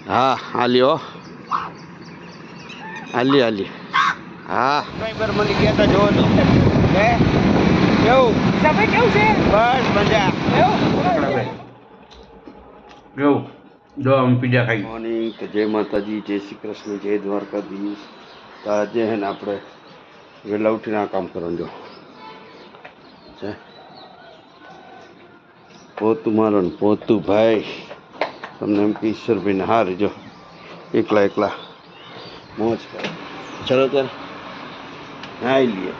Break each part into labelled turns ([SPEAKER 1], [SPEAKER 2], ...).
[SPEAKER 1] हाँ हालियो हाली हाली हाँ ड्राइवर મને કહેતા જો તો હે કેવું તમે કેવું છે બસ મજા કેવું જો हम पिज्जा खाई मॉर्निंग तो जय माता जी जय श्री कृष्ण जय द्वारकाधीश तो आज है ने આપણે વેલા ઉઠીને આ કામ કરવાનું જો છે પોતું મારો ને પોતું ભાઈ તમને એમ કે ઈશ્વરભાઈ ને હાર જો એકલા એકલા મોજ કરે ચલો ત્યારે નાહી લઈએ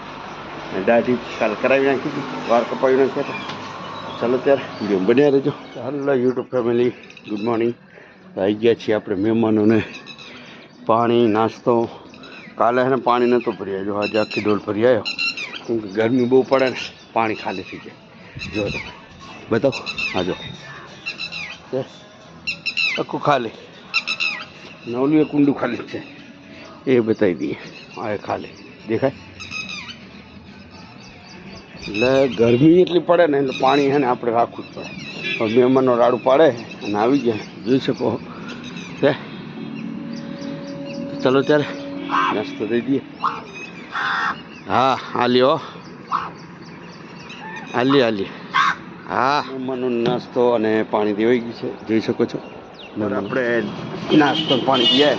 [SPEAKER 1] દાઢી કાલ કરાવી નાખી હતી વાર કપાવી નાખ્યા હતા ચાલો ત્યારે વિડીયો બન્યા રહેજો હાલો યુટ્યુબ ફેમિલી ગુડ મોર્નિંગ આવી ગયા છીએ આપણે મહેમાનોને પાણી નાસ્તો કાલે છે ને પાણી નહોતું ભરી આવ્યો આજે આખી ડોલ ભરી આવ્યો કેમ કે ગરમી બહુ પડે ને પાણી ખાલી થઈ જાય જો તમે બતાવો હા જો આખું ખાલી નવલું એ કુંડું ખાલી છે એ બતાવી દઈએ હા એ ખાલી દેખાય એટલે ગરમી એટલી પડે ને એટલે પાણી છે ને આપણે રાખવું જ પડે હવે મહેમાનો રાડું પાડે અને આવી ગયા જોઈ શકો છે ચલો ત્યારે નાસ્તો દઈ દઈએ હા હાલ્યો હાલી હાલી હા મહેમાનો નાસ્તો અને પાણી દેવાઈ ગયું છે જોઈ શકો છો આપણે નાસ્તો પાણી પીએ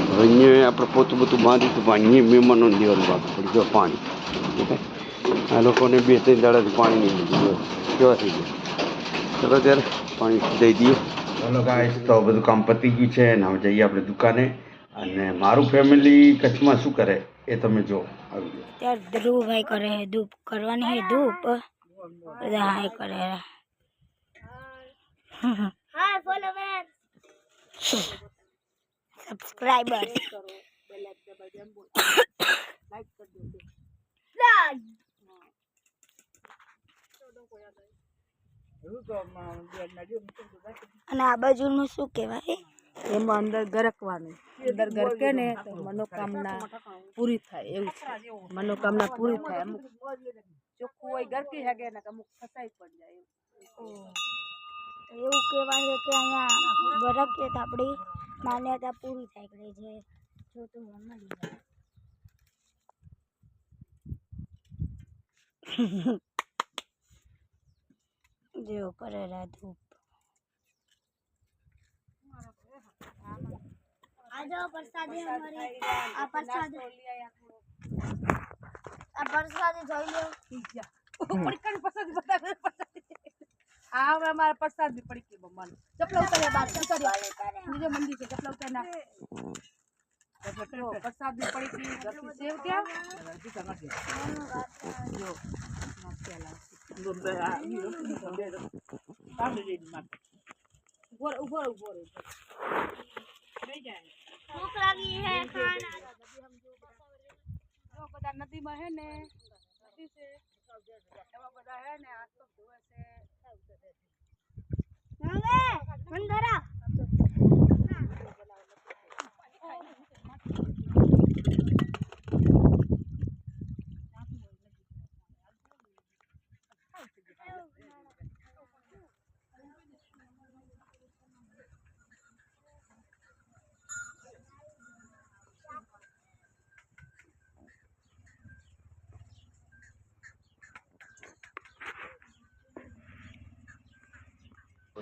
[SPEAKER 1] હવે અહીંયા આપણે પોતું બધું બાંધ્યું હતું પણ અહીંયા મહેમાનોને દેવાનું બાકી પડી જો પાણી આ લોકોને 2-3 દાડાથી પાણી નહીં લીધું કેવા થઈ ગયા ચલો ત્યારે પાણી દઈ દઈએ ચલો ગાઈસ તો બધું કામ પતી ગયું છે અને હવે જઈએ આપણે દુકાને અને મારું ફેમિલી કચ્છમાં શું કરે એ તમે જો આવી ગયો
[SPEAKER 2] ત્યારે ધ્રુવભાઈ કરે છે ધૂપ કરવાની છે ધૂપ બધા હાય કરે હાય ફોલોવર સબસ્ક્રાઇબર અને આ બાજુનું શું કહેવાય
[SPEAKER 3] એમાં અંદર ગરકવાનું અંદર ગરકે ને તો મનોકામના પૂરી થાય એવું છે મનોકામના પૂરી થાય અમુક ચોખ્ખું હોય ગરકી શકે ને અમુક ફસાઈ પડી જાય
[SPEAKER 2] એવું કહેવાય છે કે અહીંયા ગરકીએ તો આપણી માન્યતા પૂરી થાય કે જે જોતું મળી જાય જેવો કરે ધૂપ આજો પ્રસાદી અમારી આ પ્રસાદી જોઈ લો
[SPEAKER 3] પડીકન પ્રસાદી બતાવે આ હવે અમારા પ્રસાદી પડીકી બમન ચપલા ઉતાર્યા બાદ ઉતાર્યા બીજો મંદિર છે ચપલા ઉતારના પ્રસાદી પડીકી ગરકી સેવ ક્યાં જો નાખેલા
[SPEAKER 2] ભૂખ લાગી હે ખાના
[SPEAKER 3] બધા નદીમાં હે ને નદી છે એમાં બધા હે ને હાથ તો ધોવે છે
[SPEAKER 2] મંદરા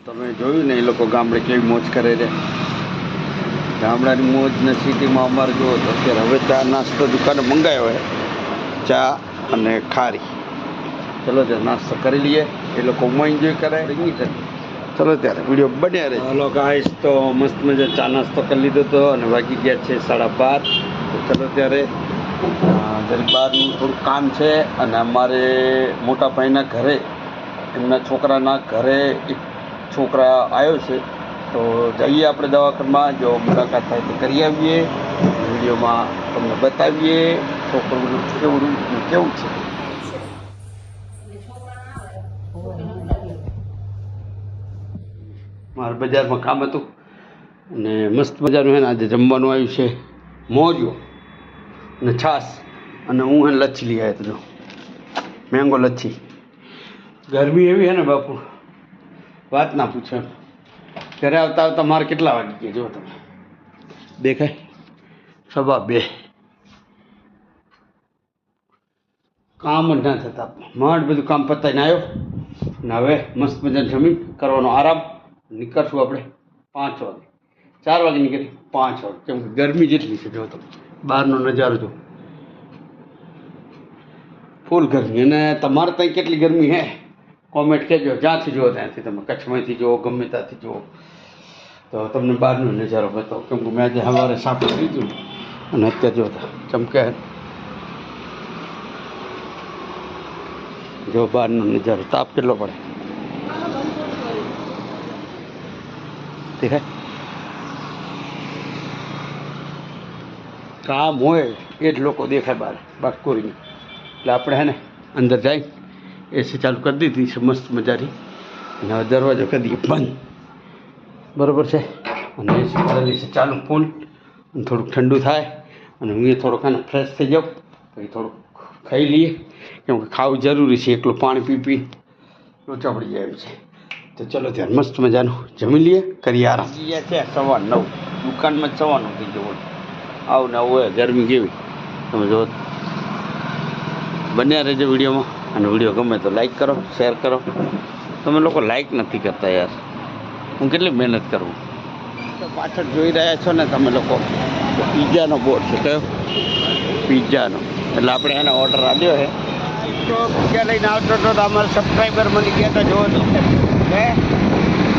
[SPEAKER 1] તમે જોયું ને એ લોકો ગામડે કેવી મોજ કરે છે ગામડાની મોજ ને સિટીમાં અમારે જુઓ તો અત્યારે હવે ચા નાસ્તો દુકાને મંગાવ્યો હોય ચા અને ખારી ચલો ત્યારે નાસ્તો કરી લઈએ એ લોકો એન્જોય કરે ચલો ત્યારે વિડીયો બન્યા રહે હલો ગાઈસ તો મસ્ત મજા ચા નાસ્તો કરી લીધો હતો અને વાગી ગયા છે 12:30 તો ચલો ત્યારે જરી બહારનું થોડું કામ છે અને અમારે મોટા ભાઈના ઘરે એમના છોકરાના ઘરે એક છોકરા આવ્યો છે તો જઈએ આપણે દવાખાનામાં જો મુલાકાત થાય તો કરી આવીએ વિડીયોમાં તમને બતાવીએ છોકરું કેવું કેવું છે મારે બજારમાં કામ હતું અને મસ્ત મજાનું છે ને આજે જમવાનું આવ્યું છે મોજો અને છાશ અને હું એને લચ્છી લઈ આવ્યો હતો મેંગો લચ્છી ગરમી એવી છે ને બાપુ વાત ના પૂછો ઘરે આવતા આવતા મારે કેટલા વાગી ગયા જો તમે દેખાય 2:15 કામ જ ના થતા માંડ બધું કામ પતાવીને આવ્યો ને હવે મસ્ત મજાને જમીન કરવાનો આરામ નીકળશું આપણે 5 વાગે 4 વાગે નીકળી 5 વાગે કેમ કે ગરમી જેટલી છે જો તમે બહારનો નજારો જો ફૂલ ગરમી અને તમારે ત્યાં કેટલી ગરમી હે કોમેન્ટ કહેજો જ્યાંથી જુઓ ત્યાંથી તમે કચ્છમાંથી જુઓ ગમે ત્યાંથી જુઓ તો તમને બહારનો નજારો બતાવો કેમ કે મેં આજે સવારે સાપું લીધું અને અત્યારે જોતા ચમકે જો બહારનો નજારો તાપ કેટલો પડે દેખાય કામ હોય એ જ લોકો દેખાય બહાર બાકોરીની એટલે આપણે હે ને અંદર જાય એસી ચાલુ કરી દીધી છે મસ્ત મજાની અને હવે દરવાજો કરી દઈએ બંધ બરાબર છે અને એસી કરેલી છે ચાલુ ફૂલ અને થોડુંક ઠંડુ થાય અને હું એ થોડોક આને ફ્રેશ થઈ જાઉં પછી થોડુંક ખાઈ લઈએ કેમ કે ખાવું જરૂરી છે એકલું પાણી પી પી લોચા પડી જાય એમ છે તો ચલો ત્યારે મસ્ત મજાનું જમી લઈએ કરીએ આરામ છે 9:15 દુકાનમાં જ 9:15 થઈ જવું આવું ને આવું હોય ગરમી કેવી તમે જો બન્યા રહેજો વિડીયોમાં અને વિડીયો ગમે તો લાઈક કરો શેર કરો તમે લોકો લાઈક નથી કરતા યાર હું કેટલી મહેનત કરું તો પાછળ જોઈ રહ્યા છો ને તમે લોકો પિઝાનો બોર્ડ છે કયો પિઝાનો એટલે આપણે એને ઓર્ડર આપ્યો છે તો પિઝા લઈને આવતો હતો તો અમારા સબસ્ક્રાઈબર મને કહેતા જોવો તો હે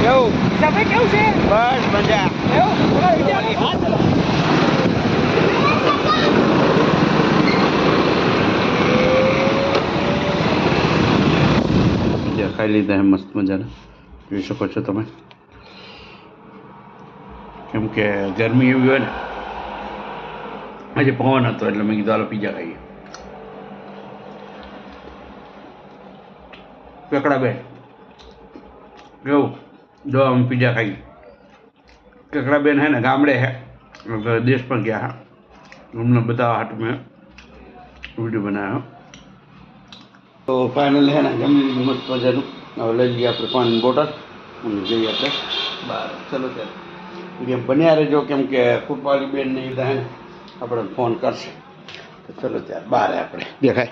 [SPEAKER 1] કેવું તમે કેવું છે બસ મજા ખાઈ લીધા હે મસ્ત મજાના જોઈ શકો છો તમે કેમ કે ગરમી એવી હોય ને આજે પવન હતો એટલે મેં કીધું હાલો પિઝા ખાઈએ કેકડા બેન કેવું જો અમે પિઝા ખાઈએ કેકડા બેન હે ને ગામડે હે દેશ પણ ગયા હા અમને બધા હાટ મેં વિડીયો બનાવ્યો તો ફાઇનલ હે ને જમી લીધું મસ્ત મજાનું હવે લઈ લઈએ આપણે પાણીની બોટલ અને જઈએ આપણે બહાર ચલો ત્યારે વિડીયો બન્યા રહેજો કેમ કે કૃપાલી બેન ને બધા હે ને આપણે ફોન કરશે તો ચલો ત્યારે બહાર આપણે દેખાય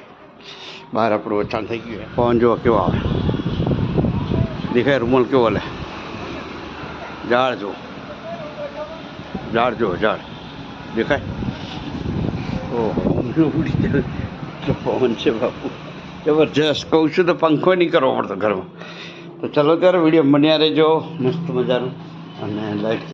[SPEAKER 1] બહાર આપણું ઓછાણ થઈ ગયું ફોન જો કેવો આવે દેખાય રૂમલ કેવો લે ઝાડ જો ઝાડ દેખાય ઓહો ઉડી જાય પવન છે બાપુ જબરજસ્ત કહું છું તો પંખો નહીં કરવો પડતો ઘરમાં તો ચલો ત્યારે વિડીયો બન્યા રહેજો મસ્ત મજાનું અને લાઈટ